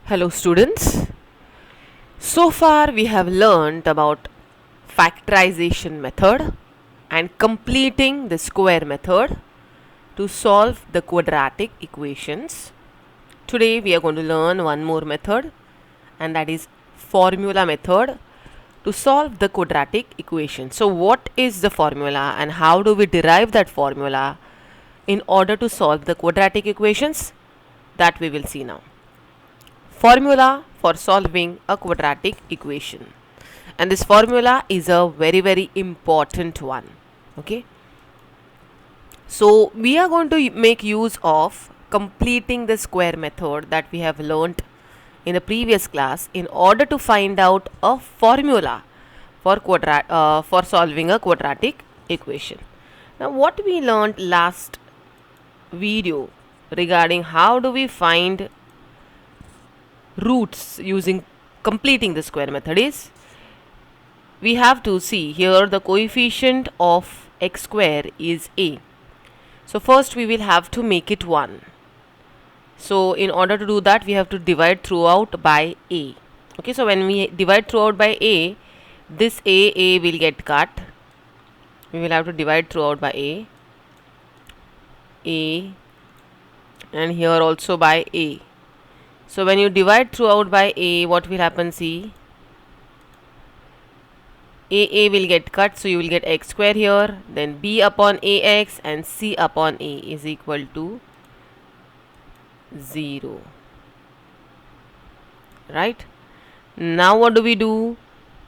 Hello students. So far we have learned about factorization method and completing the square method to solve the quadratic equations. Today we are going to learn one more method, and that is formula method to solve the quadratic equation. So what is the formula and how do we derive that formula in order to solve the quadratic equations? That we will see now. Formula for solving a quadratic equation, and this formula is a very important one. Okay, so we are going to make use of completing the square method that we have learnt in the previous class in order to find out a formula for solving a quadratic equation. Now what we learnt last video regarding how do we find roots using completing the square method is, we have to see here the coefficient of x square is a. So first we will have to make it 1. So in order to do that we have to divide throughout by a. Okay, so when we divide throughout by a, this a will get cut. We will have to divide throughout by a, and here also by a. So when you divide throughout by a, what will happen? See, a will get cut, so you will get x square here, then b upon ax and c upon a is equal to 0. Right? Now what do we do?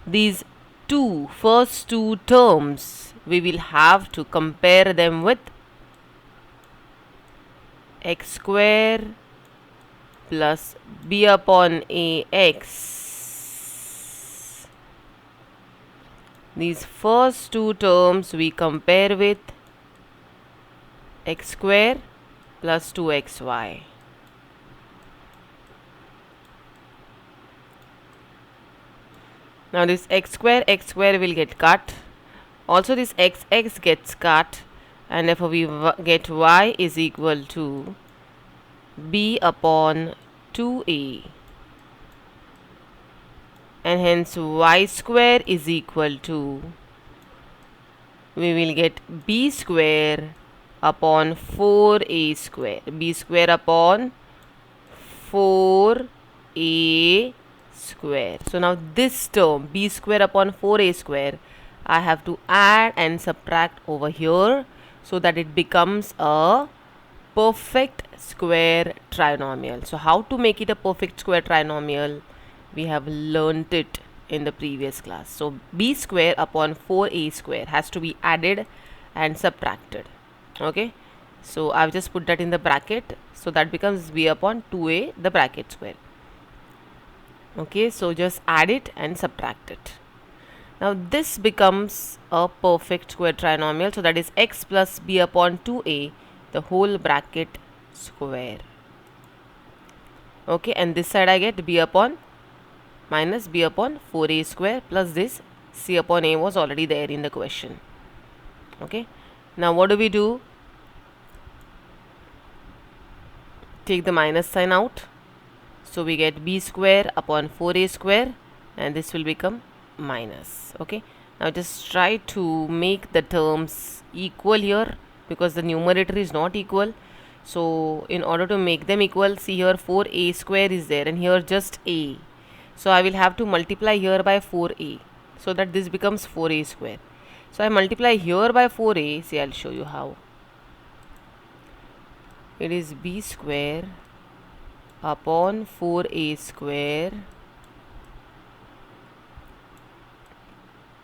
These first two terms, we will have to compare them with x square plus b upon ax. These first two terms we compare with x square plus 2xy. Now this x square will get cut. Also this x gets cut, and therefore we get y is equal to b upon 2a, and hence y square is equal to, we will get b square upon 4a square, b square upon 4a square. So now this term b square upon 4a square, I have to add and subtract over here so that it becomes a perfect square trinomial. So how to make it a perfect square trinomial, we have learnt it in the previous class. So b square upon 4a square has to be added and subtracted. Okay, so I've just put that in the bracket, so that becomes b upon 2a the bracket square. Okay, so just add it and subtract it. Now this becomes a perfect square trinomial, so that is x plus b upon 2a the whole bracket square. Okay, and this side I get b upon minus b upon 4a square plus this c upon a was already there in the question. Okay, now what do we do? Take the minus sign out, so we get b square upon 4a square, and this will become minus. Okay, now just try to make the terms equal here, because the numerator is not equal. So in order to make them equal, see here 4a square is there and here just a. So I will have to multiply here by 4a, so that this becomes 4a square. So I multiply here by 4a. See, I'll show you how. It is b square upon 4a square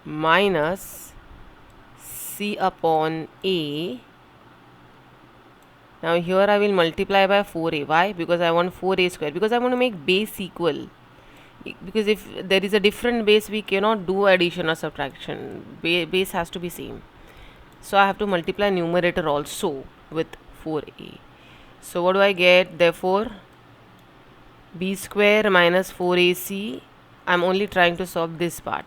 minus c upon a. Now here I will multiply by 4a. Why? Because I want 4a square, because I want to make base equal. Because if there is a different base, we cannot do addition or subtraction. Base has to be same. So I have to multiply numerator also with 4a. So what do I get? Therefore b square minus 4ac, I'm only trying to solve this part.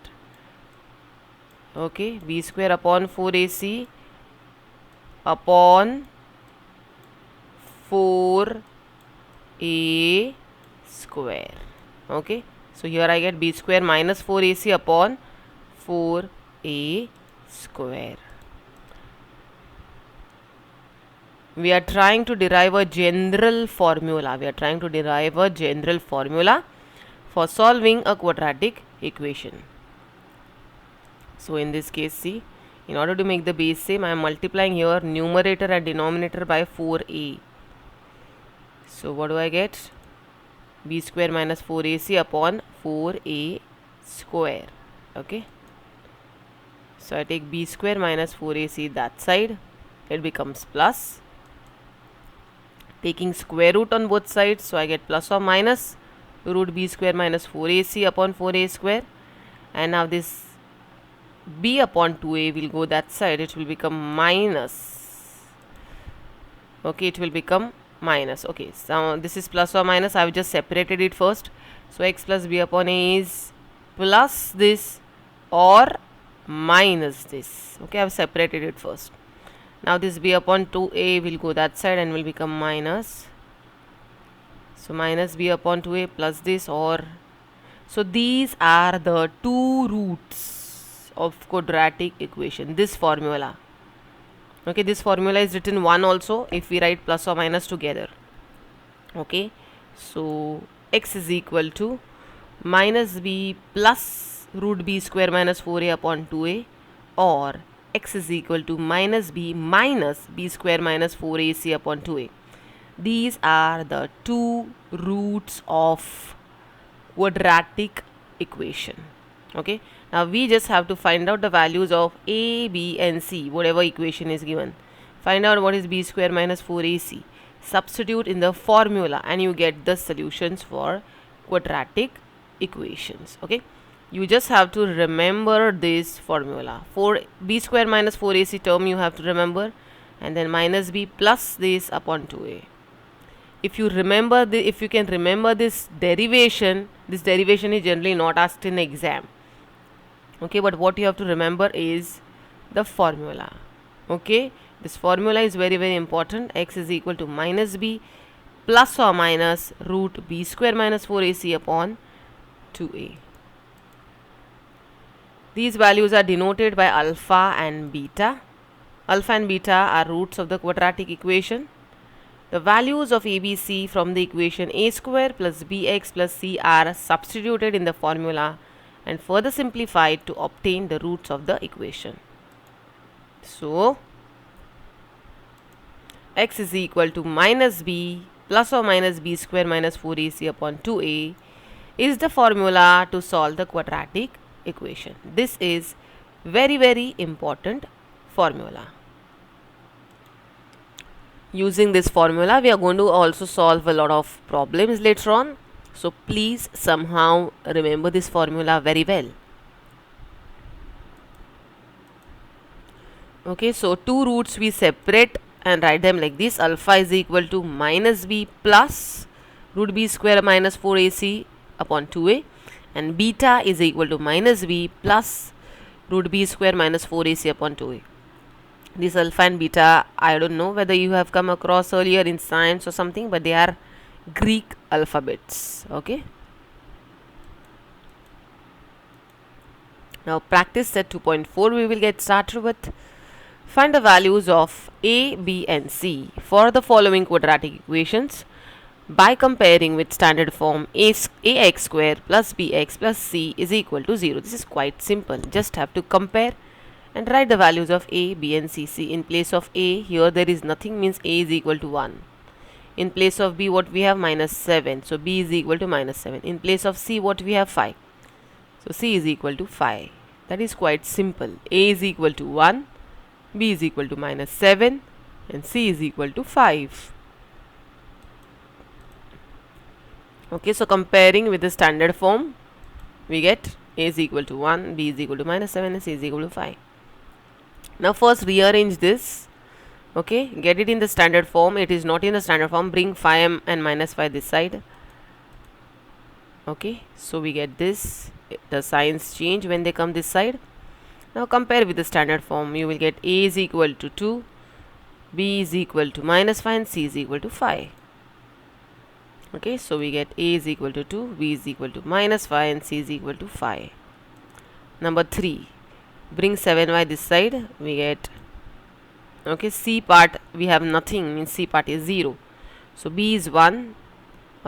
Okay, b square upon 4ac upon 4a square. Okay, so here I get b square minus 4ac upon 4a square. We are trying to derive a general formula. For solving a quadratic equation. So in this case, see, in order to make the base same, I am multiplying here numerator and denominator by 4a. So what do I get? B square minus 4ac upon 4a square. Okay. So I take b square minus 4ac that side. It becomes plus. Taking square root on both sides, so I get plus or minus root b square minus 4ac upon 4a square. And now this b upon 2a will go that side. It will become minus. Okay, it will become minus. Okay, so this is plus or minus. I have just separated it first. So x plus b upon a is plus this or minus this. Okay, I have separated it first. Now this b upon 2a will go that side and will become minus. So minus b upon 2a plus this or. So these are the two roots of quadratic equation. This formula. Okay, this formula is written 1 also if we write plus or minus together. Okay, so x is equal to minus b plus root b square minus 4a upon 2a, or x is equal to minus b square minus 4ac upon 2a. These are the two roots of quadratic equation. Okay, now we just have to find out the values of a, b and c, whatever equation is given. Find out what is b square minus 4ac. Substitute in the formula and you get the solutions for quadratic equations. Okay, you just have to remember this formula. For b square minus 4ac term you have to remember, and then minus b plus this upon 2a. If you can remember this derivation is generally not asked in exam. Okay, but what you have to remember is the formula. Okay, this formula is very, very important. X is equal to minus b plus or minus root b square minus 4ac upon 2a. These values are denoted by alpha and beta. Alpha and beta are roots of the quadratic equation. The values of a, b, c from the equation a square plus bx plus c are substituted in the formula and further simplified to obtain the roots of the equation. So x is equal to minus b plus or minus b square minus 4ac upon 2a is the formula to solve the quadratic equation. This is very, very important formula. Using this formula, we are going to also solve a lot of problems later on. So please somehow remember this formula very well. Okay, so two roots we separate and write them like this. Alpha is equal to minus b plus root b square minus 4ac upon 2a, and beta is equal to minus b plus root b square minus 4ac upon 2a. This alpha and beta, I don't know whether you have come across earlier in science or something, but they are Greek alphabets. Okay. Now practice set 2.4 we will get started with. Find the values of a, b and c for the following quadratic equations by comparing with standard form ax square plus bx plus c is equal to 0. This is quite simple. Just have to compare and write the values of a, b and c. See, in place of a, here there is nothing, means a is equal to 1. In place of b, what we have? Minus 7. So b is equal to minus 7. In place of c, what we have? 5. So c is equal to 5. That is quite simple. A is equal to 1, b is equal to minus 7 and c is equal to 5. Okay, so comparing with the standard form, we get a is equal to 1, b is equal to minus 7 and c is equal to 5. Now first rearrange this. Okay, get it in the standard form. It is not in the standard form. Bring 5m and minus 5 this side. Okay, so we get this. The signs change when they come this side. Now compare with the standard form. You will get a is equal to 2, b is equal to minus 5 and c is equal to 5. Okay, so we get a is equal to 2, b is equal to minus 5, and c is equal to 5. Number 3, bring 7y this side, we get, okay, c part we have nothing, means c part is 0. So b is 1,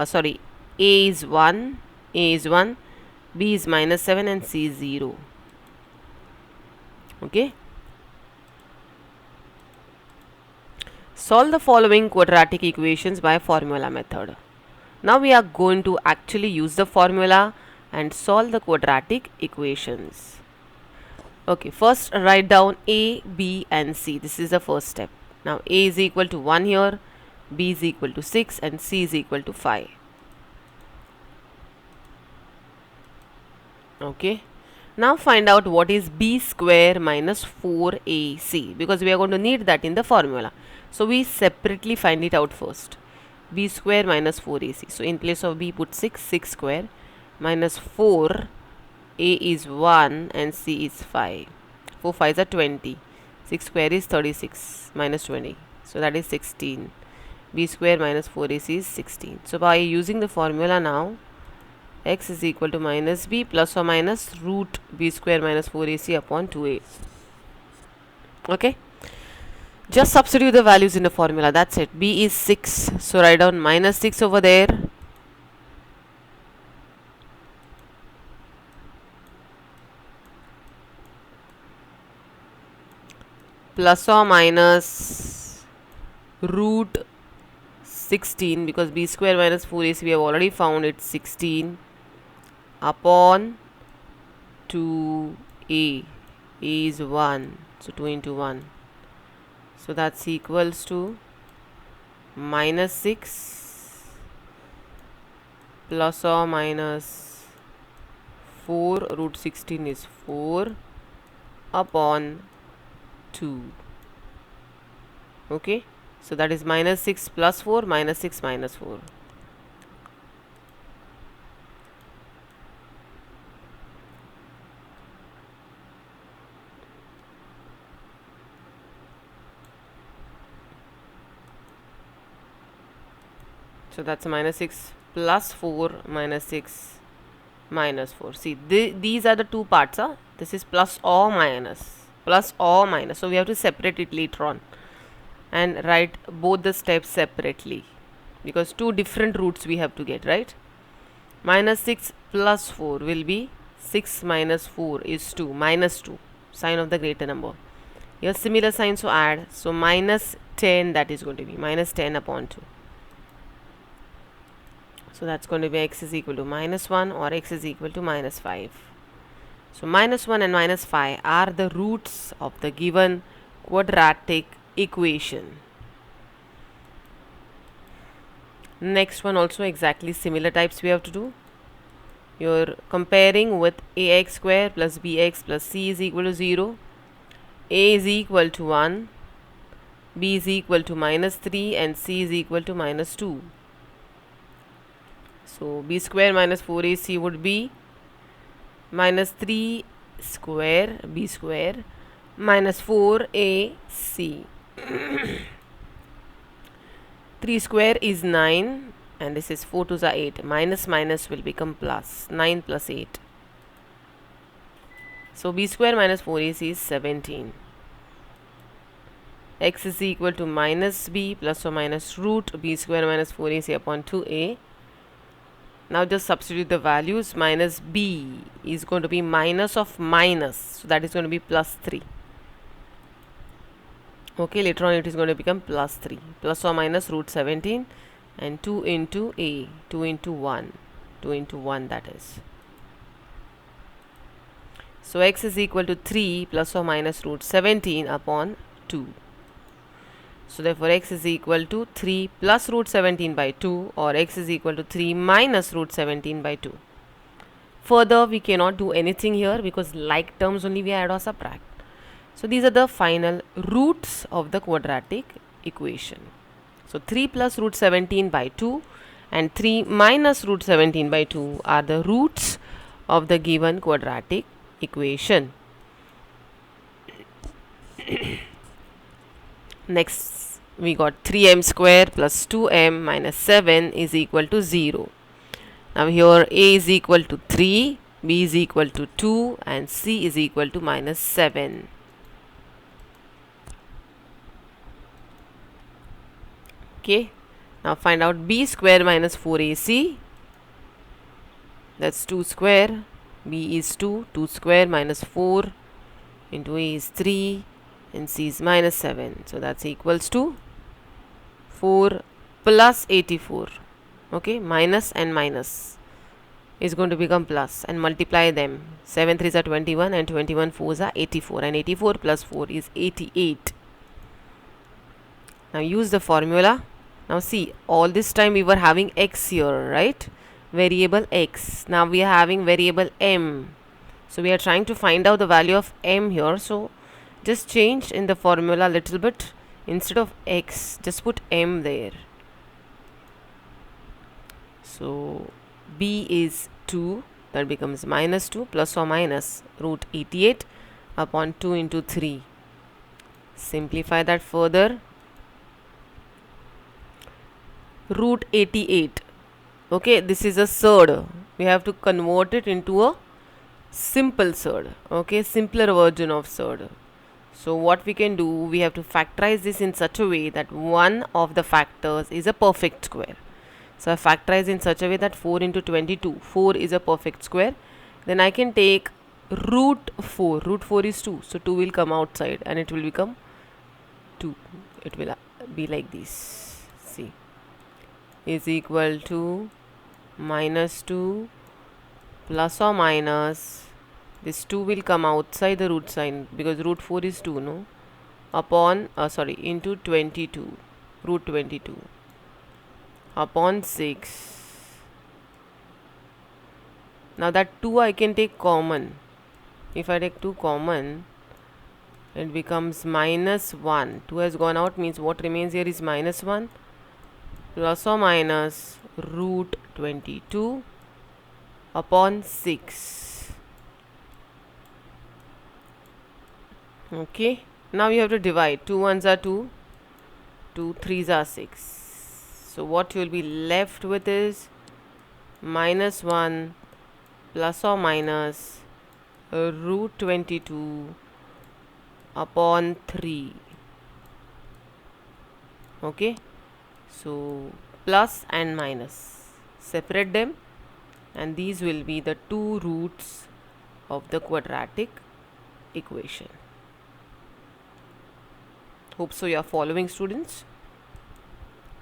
sorry, a is 1, b is minus 7, and c is 0. Okay. Solve the following quadratic equations by formula method. Now we are going to actually use the formula and solve the quadratic equations. Okay, first write down a, b and c. This is the first step. Now a is equal to 1 here, b is equal to 6, and c is equal to 5. Okay. Now find out what is b square minus 4ac, because we are going to need that in the formula. So we separately find it out first. B square minus 4ac. So in place of b put 6 square minus 4, a is 1 and c is 5. 4 5s are 20. 6 square is 36 minus 20. So that is 16. B square minus 4ac is 16. So by using the formula now, x is equal to minus b plus or minus root b square minus 4ac upon 2a. Okay. Just substitute the values in the formula. That's it. B is 6. So write down minus 6 over there. Plus or minus root 16, because b square minus 4ac we have already found it's 16 upon 2a. A is 1. So 2 into 1. So that's equals to minus 6 plus or minus 4 root 16 is 4 upon 2. Okay, so that is minus 6 plus 4 minus 6 minus 4. So that's minus 6 plus 4 minus 6 minus 4. See, these are the two parts. This is plus or minus. Plus or minus. So we have to separate it later on and write both the steps separately, because two different roots we have to get, right? Minus 6 plus 4 will be 6 minus 4 is 2. Minus 2. Sign of the greater number. Here similar sign, so add. So minus 10, that is going to be minus 10 upon 2. So that's going to be x is equal to minus 1 or x is equal to minus 5. So minus 1 and minus 5 are the roots of the given quadratic equation. Next one also exactly similar types we have to do. You're comparing with ax square plus bx plus c is equal to 0. A is equal to 1, b is equal to minus 3, and c is equal to minus 2. So b square minus 4ac would be minus 3 square b square minus 4ac. 3 square is 9, and this is 4 2s are 8. Minus minus will become plus. 9 plus 8. So b square minus 4ac is 17. X is equal to minus b plus or minus root b square minus 4ac upon 2a. Now just substitute the values. Minus b is going to be minus of minus, so that is going to be plus 3. Okay, later on it is going to become plus 3. Plus or minus root 17 and 2 into a, 2 into 1, 2 into 1, that is. So x is equal to 3 plus or minus root 17 upon 2. So therefore x is equal to 3 plus root 17 by 2, or x is equal to 3 minus root 17 by 2. Further we cannot do anything here, because like terms only we add or subtract. So these are the final roots of the quadratic equation. So 3 plus root 17 by 2 and 3 minus root 17 by 2 are the roots of the given quadratic equation. Next we got 3m square plus 2m minus 7 is equal to 0. Now here a is equal to 3, b is equal to 2 and c is equal to minus 7. Okay, now find out b square minus 4ac. That's 2 square, b is 2, 2 square minus 4 into a is 3 and c is minus 7. So that's equals to 4 plus 84. Okay, minus and minus is going to become plus and multiply them. 7 3s are 21 and 21 4s are 84 and 84 plus 4 is 88. Now use the formula. Now see, all this time we were having x here, right? Variable x. Now we are having variable m. So we are trying to find out the value of m here. So just change in the formula a little bit. Instead of x, just put m there. So b is 2, that becomes minus 2 plus or minus root 88 upon 2 into 3. Simplify that further. Root 88. Okay, this is a surd. We have to convert it into a simple surd. Okay, simpler version of surd. So what we can do, we have to factorize this in such a way that one of the factors is a perfect square. So I factorize in such a way that 4 into 22, 4 is a perfect square. Then I can take root 4. Root 4 is 2. So 2 will come outside and it will become 2. It will be like this. See, is equal to minus 2 plus or minus, this 2 will come outside the root sign because root 4 is 2, no? Upon, into 22, root 22 upon 6. Now that 2 I can take common. If I take 2 common, it becomes minus 1. 2 has gone out, means what remains here is minus 1 plus or minus root 22 upon 6. Okay, now you have to divide. 2 1s are 2, 2 3s are 6. So what you will be left with is minus 1 plus or minus root 22 upon 3. Okay, so plus and minus, separate them, and these will be the two roots of the quadratic equation. Hope so you are following, students.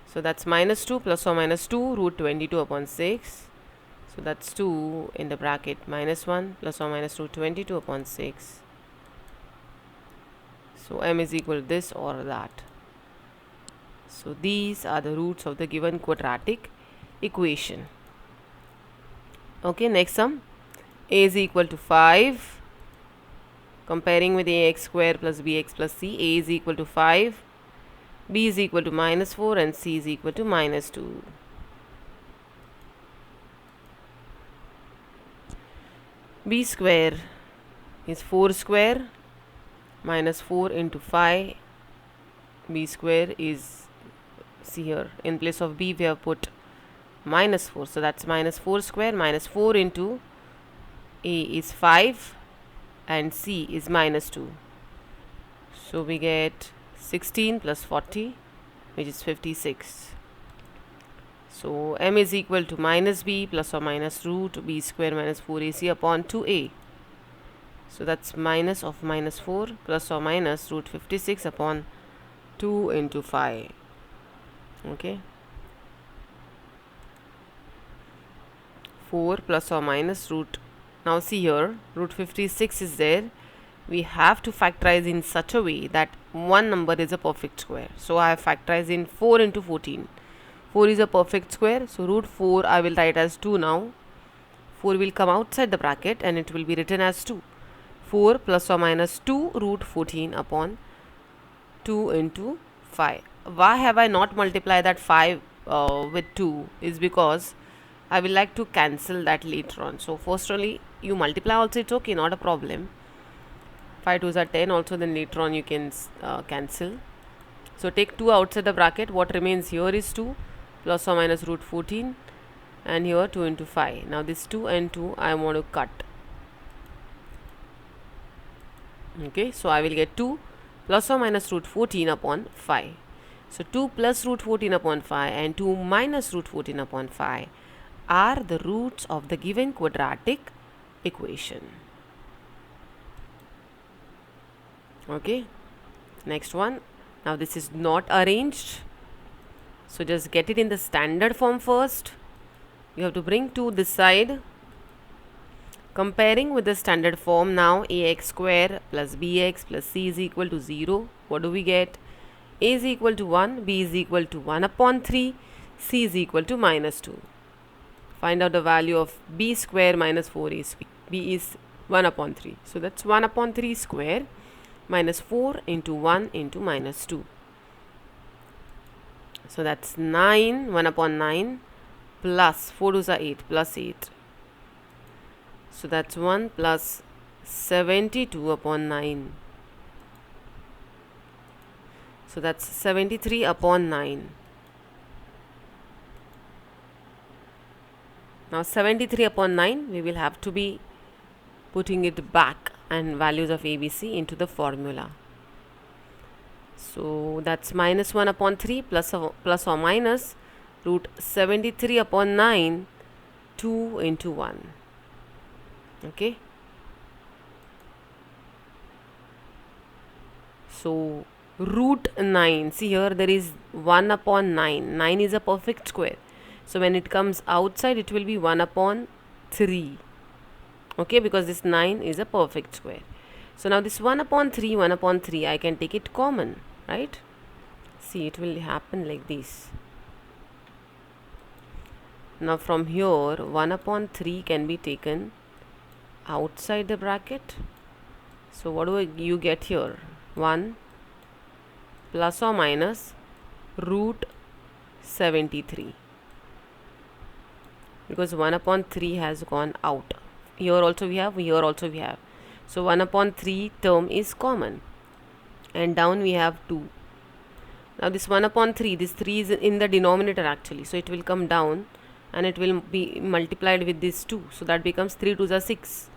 So that's minus 2 plus or minus 2 root 22 upon 6. So that's 2 in the bracket minus 1 plus or minus root 22 upon 6. So m is equal to this or that. So these are the roots of the given quadratic equation. Okay, next sum. A is equal to 5. Comparing with ax square plus bx plus c, a is equal to 5, b is equal to minus 4 and c is equal to minus 2. B square is 4 square minus 4 into 5. B square is, see here, in place of b we have put minus 4. So that's minus 4 square minus 4 into a is 5 and c is minus 2. So we get 16 plus 40, which is 56. So m is equal to minus b plus or minus root b square minus 4ac upon 2a. So that's minus of minus 4 plus or minus root 56 upon 2 into 5. Okay, 4 plus or minus root. Now see here, root 56 is there. We have to factorize in such a way that one number is a perfect square. So I have factorized in 4 into 14. 4 is a perfect square. So root 4 I will write as 2 now. 4 will come outside the bracket and it will be written as 2. 4 plus or minus 2 root 14 upon 2 into 5. Why have I not multiplied that 5 with 2 is because I will like to cancel that later on. So first only you multiply also, it's okay, not a problem. 5 2s are 10 also, then later on you can cancel. So take 2 outside the bracket. What remains here is 2 plus or minus root 14, and here 2 into 5. Now this 2 and 2 I want to cut. Okay, so I will get 2 plus or minus root 14 upon 5. So 2 plus root 14 upon 5 and 2 minus root 14 upon 5 are the roots of the given quadratic equation. Okay, next one. Now this is not arranged, so just get it in the standard form first. You have to bring 2 this side. Comparing with the standard form, now ax square plus bx plus c is equal to 0. What do we get? A is equal to 1, b is equal to 1 upon 3, c is equal to minus 2. Find out the value of b square minus 4ac. b is 1 upon 3. So that's 1 upon 3 square minus 4 into 1 into minus 2. So that's 9, 1 upon 9 plus 4 2s are 8 plus 8. So that's 1 plus 72 upon 9. So that's 73 upon 9. Now 73 upon 9, we will have to be putting it back and values of ABC into the formula. So that's minus 1 upon 3 plus or minus root 73 upon 9, 2 into 1. Okay. So root 9, see here there is 1 upon 9. 9 is a perfect square. So when it comes outside, it will be 1 upon 3. Okay, because this 9 is a perfect square. So now this 1 upon 3, 1 upon 3, I can take it common, right? See, it will happen like this. Now from here, 1 upon 3 can be taken outside the bracket. So what do you get here? 1 plus or minus root 73. Because 1 upon 3 has gone out. Here also we have, here also we have. So 1 upon 3 term is common. And down we have 2. Now this 1 upon 3, this 3 is in the denominator actually. So it will come down and it will be multiplied with this 2. So that becomes 3 2s are 6.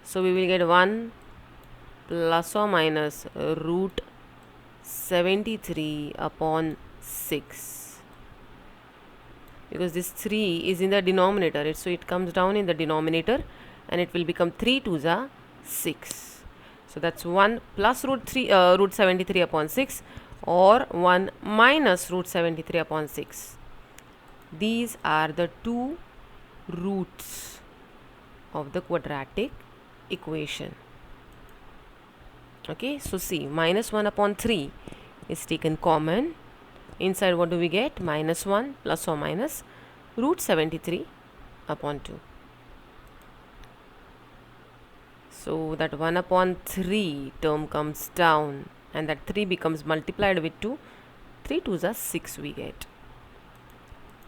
So we will get 1 plus or minus root 73 upon 6. Because this 3 is in the denominator, so it comes down in the denominator and it will become 3 2s are 6. So that's 1 plus root 73 upon 6 or 1 minus root 73 upon 6. These are the two roots of the quadratic equation. Okay, so see, minus 1 upon 3 is taken common. Inside what do we get? Minus 1 plus or minus root 73 upon 2. So that 1 upon 3 term comes down and that 3 becomes multiplied with 2. 3 2s are 6 we get.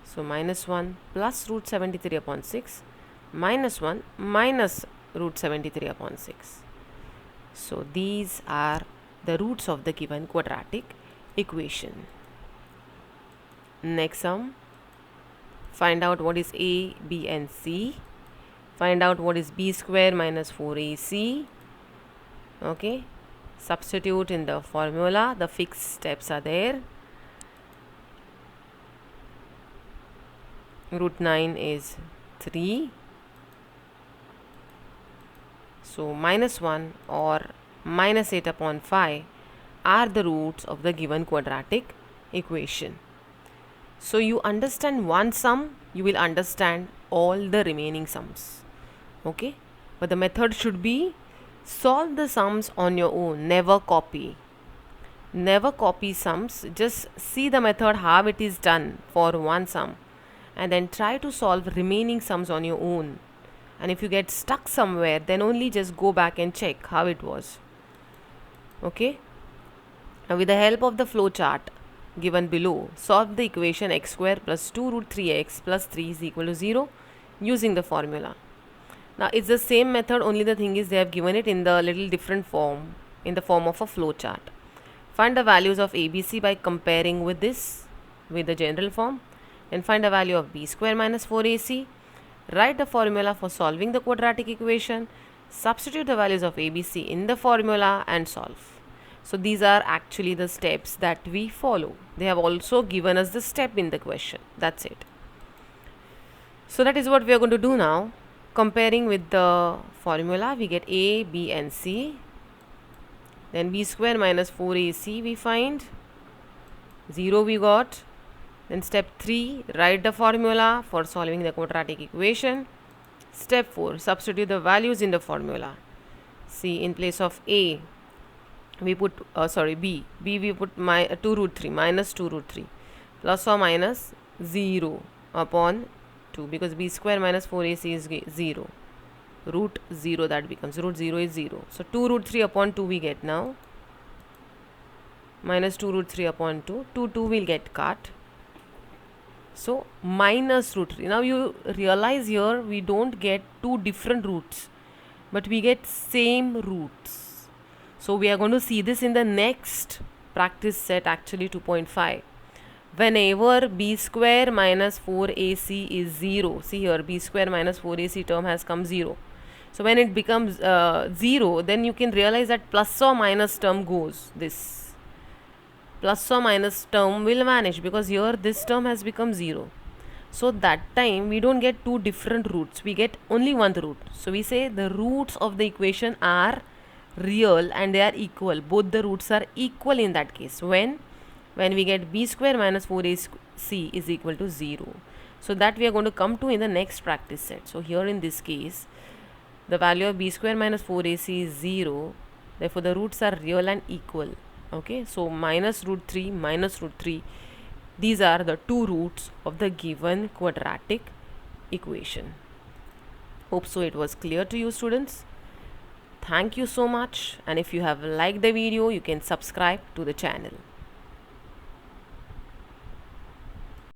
So minus 1 plus root 73 upon 6 minus 1 minus root 73 upon 6. So these are the roots of the given quadratic equation. Next sum, find out what is a, b and c. Find out what is b square minus 4ac. Okay, substitute in the formula. The fixed steps are there. Root 9 is 3. So minus 1 or minus 8 upon 5 are the roots of the given quadratic equation. So you understand one sum, you will understand all the remaining sums. Okay, but the method should be solve the sums on your own, never copy. Never copy sums, just see the method how it is done for one sum and then try to solve remaining sums on your own. And if you get stuck somewhere, then only just go back and check how it was. Okay, now with the help of the flow chart given below, solve the equation x square plus 2 root 3x plus 3 is equal to 0 using the formula. Now it's the same method, only the thing is they have given it in the little different form, in the form of a flow chart. Find the values of ABC by comparing with this, with the general form, and find the value of B square minus 4AC. Write the formula for solving the quadratic equation. Substitute the values of ABC in the formula and solve. So these are actually the steps that we follow. They have also given us the step in the question. That's it. So that is what we are going to do now. Comparing with the formula, we get A, B and C. Then B square minus 4AC we find. 0 we got. Then step 3, write the formula for solving the quadratic equation. Step 4, substitute the values in the formula. See, in place of A, we put, B we put 2 root 3, minus 2 root 3, plus or minus 0 upon 2, because B square minus 4AC is 0. Root 0, that becomes, root 0 is 0. So 2 root 3 upon 2 we get now. Minus 2 root 3 upon 2. 2 will get cut. So minus root 3. Now you realize here we don't get two different roots, but we get same roots. So we are going to see this in the next practice set, actually 2.5. Whenever B square minus 4AC is 0, see here B square minus 4AC term has come 0. So when it becomes 0, then you can realize that plus or minus term goes. This plus or minus term will vanish, because here this term has become 0. So that time we don't get two different roots, we get only one root. So we say the roots of the equation are real and they are equal. Both the roots are equal in that case. When we get B square minus 4AC is equal to 0. So that we are going to come to in the next practice set. So here in this case, the value of B square minus 4AC is 0. Therefore the roots are real and equal. Okay, so minus root 3, minus root 3, these are the two roots of the given quadratic equation. Hope so it was clear to you, students. Thank you so much, and if you have liked the video, you can subscribe to the channel.